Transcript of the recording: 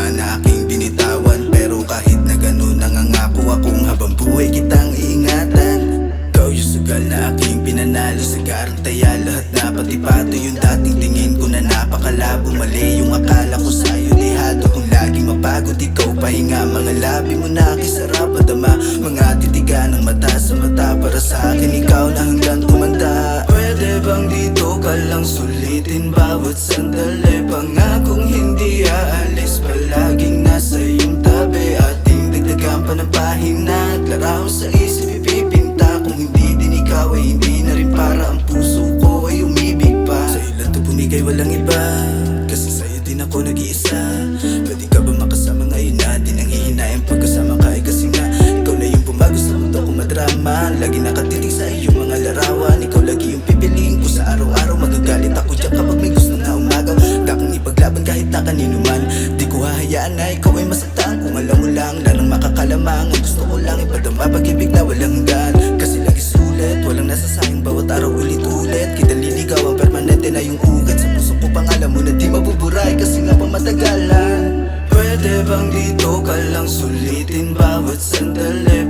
naman aking binitawan, pero kahit na ganun nangangako akong habang buhay kitang iingatan. Ikaw yung sugal na aking pinanalo sa garantaya, lahat na pati pato yung dating tingin ko na napakalabo. Mali yung akala ko sa'yo, dihado kung laging mapagod ikaw pahinga. Mga labi mo na kisarap adama, mga titigan ng mata sa mata. Para sa akin ikaw na hanggang tumanda. Pwede bang dito ka lang sulitin bawat sandali? Pangakong hindi aalis, palaging nasa iyong tabi. Ating dagdagan pa ng pahina at larawan sa isip ipipinta. Kung hindi din ikaw ay hindi na rin para ang puso ko ay umibig pa. Sa'yo lang to bumigay walang iba, kasi sa'yo din ako nag-iisa. Pwede ka ba makasama ngayon natin ang hihinayan pagkasama ka? Kasi nga ikaw na yung bumago sa mundo ko madrama. Lagi nakatitig sa iyong mga larawan, ikaw lagi yung pipiliin ko sa araw-araw. Magagalit ako dyan kapag may gusto na umagaw. Dakang ipaglaban kahit na kanino man, di ko hahayaan na ikaw ay masaktan. Kung alam mo lang, lalong makakalamang. Ang gusto ko lang ipadama pag-ibig na walang hanggan. Kasi lagi sulit, walang nasasayang bawat araw ulit-ulit. Kita liligaw ang permanente na yung ugat sa puso ko, pangalan mo na di mabuburay kasi nga pamatagalan. Pwede bang dito ka lang sulitin bawat sandali?